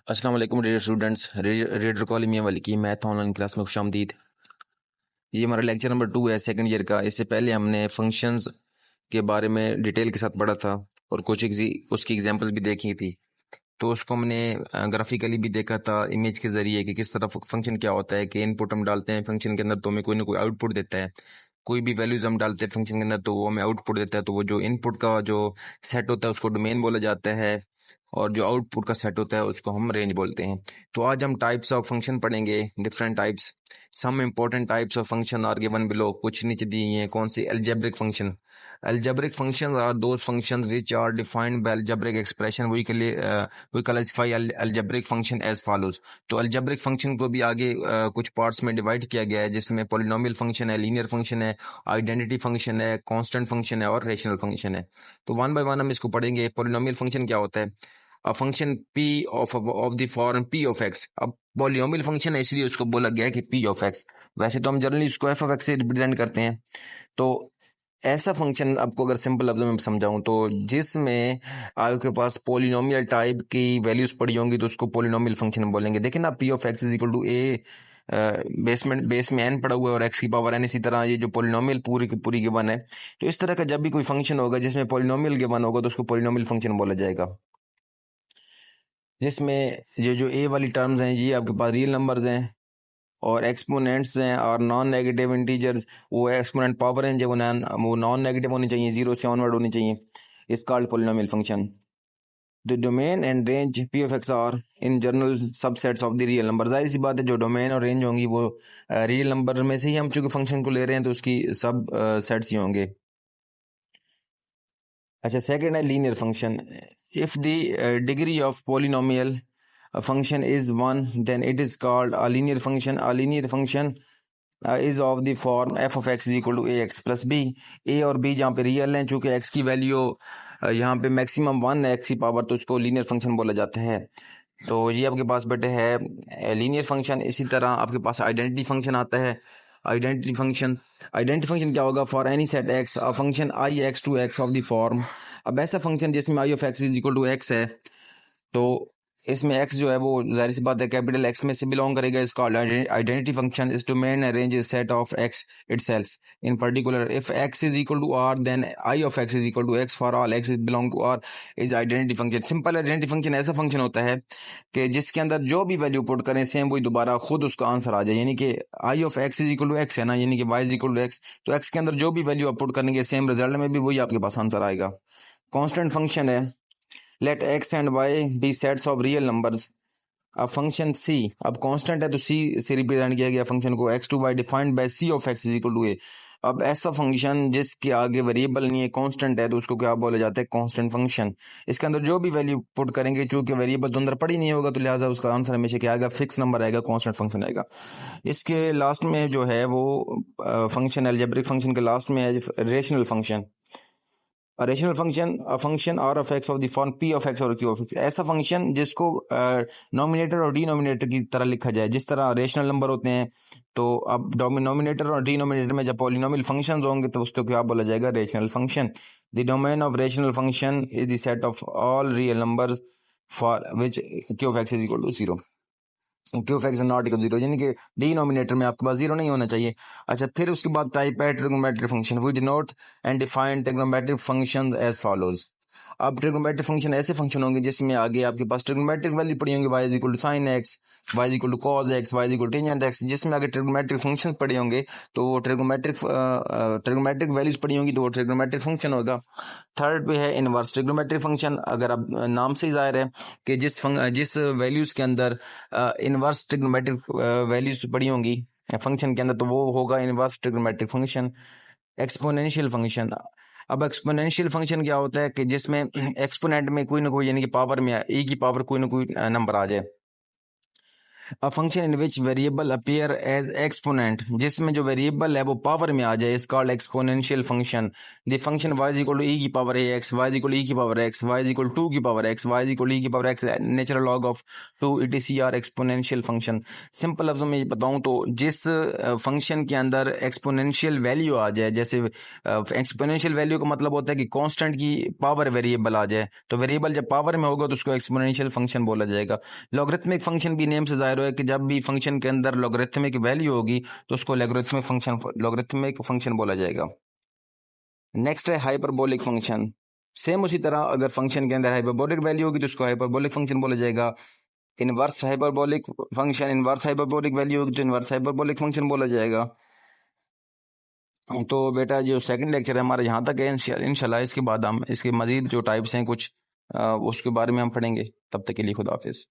अस्सलाम वालेकुम dear students. Reader call मियां वाली की मैथ ऑनलाइन क्लास में खुशामदीद। ये हमारा लेक्चर नंबर 2 है सेकंड ईयर का। इससे पहले हमने फंक्शंस के बारे में डिटेल के साथ पढ़ा था और कुछ उसकी एग्जांपल्स भी देखी थी। तो उसको हमने ग्राफिकली भी देखा था इमेज के ज़रिए कि किस तरह फंक्शन क्या होता है कि इनपुट हम डालते हैं फंक्शन के अंदर तो हमें कोई ना कोई आउटपुट देता है। कोई भी वैल्यूज हम डालते हैं फंक्शन के अंदर तो वो हमें आउटपुट देता है। तो वो जो इनपुट का जो सेट होता है उसको डोमेन बोला जाता है और जो आउटपुट का सेट होता है उसको हम रेंज बोलते हैं। तो आज हम टाइप्स ऑफ फंक्शन पढ़ेंगे, different types. Some important types of function are given below. कुछ नीचे दिए हैं कौन सी। Algebraic function. Algebraic functions are those functions which are defined by algebraic expression. We classify algebraic function as follows. तो algebraic function को भी आगे कुछ पार्ट्स में डिवाइड किया गया है जिसमें पॉलिनोमियल फंक्शन है, लीनियर फंक्शन है, आइडेंटिटी फंक्शन है, कांस्टेंट फंक्शन है और रेशनल फंक्शन है। तो वन बाय वन हम इसको पढ़ेंगे। पॉलिनोमियल फंक्शन क्या होता है। A function p of the form p of x। अब पॉलिनोमियल फंक्शन है इसलिए उसको बोला गया है कि p ऑफ x। वैसे तो हम जनरली उसको f ऑफ x से रिप्रेजेंट करते हैं। तो ऐसा फंक्शन आपको अगर सिंपल लफ्जों में समझाऊं तो जिसमें आपके पास पॉलिनोमियल टाइप की वैल्यूज पड़ी होंगी तो उसको पॉलिनोमियल फंक्शन बोलेंगे। देखिए ना, p of x is equal to a, base में n पड़ा हुआ है और x की पावर n। इसी तरह ये जो पॉलिनोमियल पूरी की पूरी गिवन है। तो इस तरह का जब भी कोई फंक्शन होगा जिसमें पॉलिनोमियल गिवन होगा तो उसको पॉलिनोमियल फंक्शन बोला जाएगा। जिसमें ये जो ए वाली टर्म्स हैं ये आपके पास रियल नंबर्स हैं और एक्सपोनेंट्स हैं और नॉन नेगेटिव इंटीजर्स। वो एक्सपोनेंट पावर हैं जो वो नॉन नेगेटिव होनी चाहिए, जीरो से ऑनवर्ड होनी चाहिए। Is called polynomial function. The domain and range p of x are in general subsets of the real number. जाहिर सी बात है जो डोमेन और रेंज होंगी वो रियल नंबर में से ही हम चूंकि फंक्शन को ले रहे हैं तो उसकी सब सेट्स ही होंगे। अच्छा, सेकंड है linear function. If the degree of polynomial function is one then it is called a linear function. A linear function is of the form f of x is equal to a x plus b. A और b जहाँ पे real हैं, चूंकि x की value यहाँ पे maximum one है x की पावर, तो उसको लीनियर फंक्शन बोला जाता है। तो ये आपके पास बेटे है लीनियर फंक्शन। इसी तरह आपके पास आइडेंटिटी फंक्शन आता है। आइडेंटिटी फंक्शन क्या होगा। For any set x a function I x to x of the form. अब ऐसा फंक्शन जिसमें I of x is equal to x है तो इसमें x जो है वो जाहिर सी बात है कैपिटल x में से बिलोंग करेगा। इसका identity function is to main range set of x itself. In particular if x is equal to r then i of x is equal to x for all x is belong to r is identity function. Simple identity function ऐसा function होता है कि जिसके अंदर जो भी value put करें same वही दोबारा खुद उसका आंसर आ जाए। यानी कि i of x is equal to x है ना, यानी कि y is equal to x, तो x के अंदर जो भी वैल्यू आप पुट करेंगे सेम रिजल्ट में भी वही आपके पास आंसर आएगा। कांस्टेंट फंक्शन है। Let x and y be sets of real numbers. अब फंक्शन c अब कांस्टेंट है तो c से रिप्रेजेंट किया गया फंक्शन को। x to y defined by c of x is equal to a। अब ऐसा फंक्शन जिसके आगे वेरिएबल नहीं है, कांस्टेंट है, तो उसको क्या बोला जाता है, कांस्टेंट फंक्शन। इसके अंदर जो भी वैल्यू पुट करेंगे चूंकि वेरिएबल तो अंदर पड़ी नहीं होगा तो लिहाजा उसका आंसर हमेशा क्या आएगा, फिक्स नंबर आएगा, कांस्टेंट फंक्शन आएगा। इसके लास्ट में जो है वो फंक्शन अलजेब्रिक फंक्शन के लास्ट में है rational function. Rational function a function r of x of the form p of x और क्यू ऑफ एक्स। ऐसा फंक्शन जिसको नोमिनेटर और डिनोमिनेटर की तरह लिखा जाए। जिस तरह रेशनल नंबर होते हैं तो अब नोमिनेटर और डिनोमिनेटर में जब पॉलिनोमियल फंक्शंस होंगे तो उसको क्या बोला जाएगा, rational function. The domain of rational function is the set of all real numbers for which q of x is equal to zero. Q of x not equal zero, यानी कि denominator में आपके पास जीरो नहीं होना चाहिए। अच्छा, फिर उसके बाद टाइप है trigonometric function. We denote and define trigonometric functions as follows. अब ट्रिग्नोमेट्रिक फंक्शन ऐसे फंक्शन होंगे जिसमें आगे आपके पास ट्रिग्नोमेट्रिक वैल्यू पड़ी होंगी, y is equal to sine x, y is equal to cos x, y is equal to tangent x. जिसमें आगे ट्रिग्नोमेट्रिक फंक्शन पड़े होंगे तो वो ट्रिग्नोमेट्रिक वैल्यूज पड़ी होंगी तो वो ट्रिग्नोमेट्रिक फंक्शन होगा। थर्ड पे है इनवर्स ट्रिग्नोमेट्रिक फंक्शन। अगर अब नाम से ही जाहिर है कि जिस वैल्यूज के अंदर इनवर्स ट्रिग्नोमेट्रिक वैल्यूज पड़ी होंगी फंक्शन के अंदर तो वो होगा inverse trigonometric function. Exponential function. अब एक्सपोनेंशियल फंक्शन क्या होता है कि जिसमें एक्सपोनेंट में कोई ना कोई, यानी कि पावर में e की पावर कोई ना कोई नंबर आ जाए। A function in which variable appear as exponent, जिसमें जो वेरिएबल है वो पावर में आ जाए, is called exponential function. The function y is equal to e की power ax, y is equal to e की power x, y is equal to 2 की power x, y is equal to e की power x, natural log of 2 etc exponential function. Simple लफ्जों में ये बताऊं तो जिस फंक्शन के अंदर एक्सपोनेंशियल वैल्यू आ जाए, जैसे एक्सपोनेंशियल वैल्यू का मतलब होता है कि कांस्टेंट की पावर वेरिएबल आ जाए, तो वेरिएबल जब पावर में होगा तो उसको एक्सपोनेंशियल फंक्शन बोला जाएगा। लॉगरिथमिक फंक्शन भी नेम से जाहिर है कि जब भी फंक्शन के अंदर लॉगरिथमिक वैल्यू होगी तो उसको लॉगरिथमिक फंक्शन बोला जाएगा। नेक्स्ट है हाइपरबोलिक फंक्शन। सेम उसी तरह अगर फंक्शन के अंदर हाइपरबोलिक वैल्यू होगी तो उसको हाइपरबोलिक फंक्शन बोला जाएगा। Inverse hyperbolic function, inverse hyperbolic value होगी तो इनवर्स हाइपरबोलिक फंक्शन बोला जाएगा। तो बेटा जो सेकंड लेक्चर है हमारा यहाँ तक है। इंशाल्लाह इसके बाद हम इसके मजीद जो टाइप्स हैं कुछ उसके बारे में हम पढ़ेंगे। तब तक के लिए खुदा हाफिज।